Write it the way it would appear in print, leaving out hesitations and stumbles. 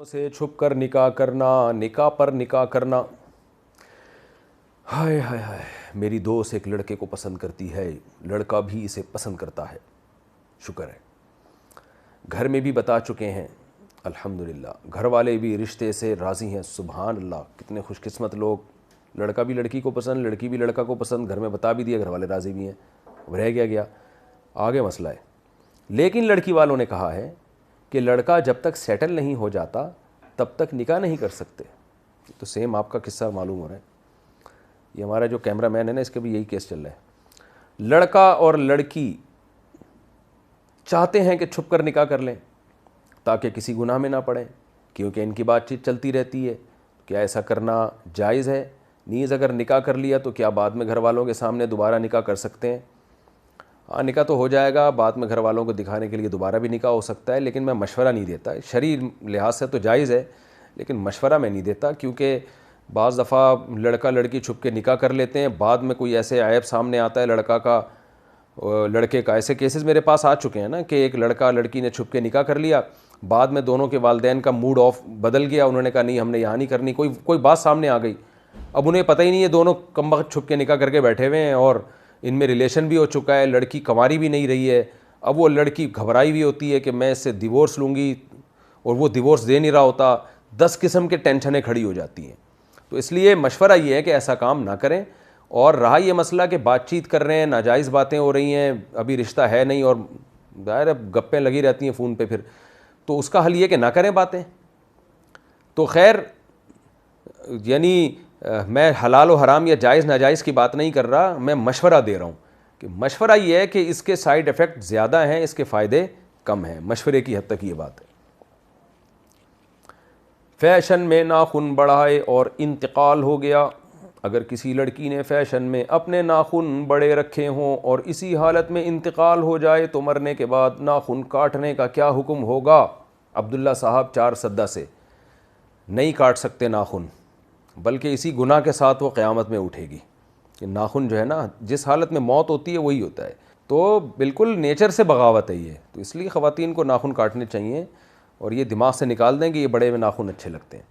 سے چھپ کر نکاح کرنا، نکاح پر نکاح کرنا. ہائے ہائے ہائے، میری دوست ایک لڑکے کو پسند کرتی ہے، لڑکا بھی اسے پسند کرتا ہے. شکر ہے، گھر میں بھی بتا چکے ہیں الحمدللہ، گھر والے بھی رشتے سے راضی ہیں. سبحان اللہ، کتنے خوش قسمت لوگ. لڑکا بھی لڑکی کو پسند، لڑکی بھی لڑکا کو پسند، گھر میں بتا بھی دیا، گھر والے راضی بھی ہیں. اب رہ گیا آگے مسئلہ ہے. لیکن لڑکی والوں نے کہا ہے کہ لڑکا جب تک سیٹل نہیں ہو جاتا تب تک نکاح نہیں کر سکتے. تو سیم آپ کا قصہ معلوم ہو رہا ہے. یہ ہمارا جو کیمرہ مین ہے نا، اس کے بھی یہی کیس چل رہا ہے. لڑکا اور لڑکی چاہتے ہیں کہ چھپ کر نکاح کر لیں تاکہ کسی گناہ میں نہ پڑیں، کیونکہ ان کی بات چیت چلتی رہتی ہے. کیا ایسا کرنا جائز ہے؟ نیز اگر نکاح کر لیا تو کیا بعد میں گھر والوں کے سامنے دوبارہ نکاح کر سکتے ہیں؟ ہاں، نکاح تو ہو جائے گا، بعد میں گھر والوں کو دکھانے کے لیے دوبارہ بھی نکاح ہو سکتا ہے. لیکن میں مشورہ نہیں دیتا. شرعی لحاظ سے تو جائز ہے، لیکن مشورہ میں نہیں دیتا، کیونکہ بعض دفعہ لڑکا لڑکی چھپ کے نکاح کر لیتے ہیں، بعد میں کوئی ایسے عیب سامنے آتا ہے لڑکا کا لڑکے کا. ایسے کیسز میرے پاس آ چکے ہیں نا کہ ایک لڑکا لڑکی نے چھپ کے نکاح کر لیا، بعد میں دونوں کے والدین کا موڈ آف بدل گیا، انہوں نے کہا نہیں ہم نے یہاں نہیں کرنی. کوئی بات سامنے آ گئی، اب انہیں پتہ ہی نہیں ہے، دونوں کمبخت چھپ کے نکاح کر کے بیٹھے ہوئے ہیں اور ان میں ریلیشن بھی ہو چکا ہے، لڑکی کنواری بھی نہیں رہی ہے. اب وہ لڑکی گھبرائی ہوئی ہوتی ہے کہ میں اس سے ڈیورس لوں گی، اور وہ ڈیورس دے نہیں رہا ہوتا. 10 قسم کے ٹینشنیں کھڑی ہو جاتی ہیں. تو اس لیے مشورہ یہ ہے کہ ایسا کام نہ کریں. اور رہا یہ مسئلہ کہ بات چیت کر رہے ہیں، ناجائز باتیں ہو رہی ہیں، ابھی رشتہ ہے نہیں اور ظاہر گپیں لگی رہتی ہیں فون پہ، پھر تو اس کا حل یہ کہ نہ کریں باتیں. تو خیر، یعنی میں حلال و حرام یا جائز ناجائز کی بات نہیں کر رہا، میں مشورہ دے رہا ہوں کہ مشورہ یہ ہے کہ اس کے سائیڈ ایفیکٹ زیادہ ہیں، اس کے فائدے کم ہیں. مشورے کی حد تک یہ بات ہے. فیشن میں ناخن بڑھائے اور انتقال ہو گیا. اگر کسی لڑکی نے فیشن میں اپنے ناخن بڑے رکھے ہوں اور اسی حالت میں انتقال ہو جائے تو مرنے کے بعد ناخن کاٹنے کا کیا حکم ہوگا؟ عبداللہ صاحب 4 سدہ سے. نہیں کاٹ سکتے ناخن، بلکہ اسی گناہ کے ساتھ وہ قیامت میں اٹھے گی. کہ ناخن جو ہے نا، جس حالت میں موت ہوتی ہے وہی ہوتا ہے. تو بالکل نیچر سے بغاوت ہے یہ. تو اس لیے خواتین کو ناخن کاٹنے چاہیے، اور یہ دماغ سے نکال دیں کہ یہ بڑے میں ناخن اچھے لگتے ہیں.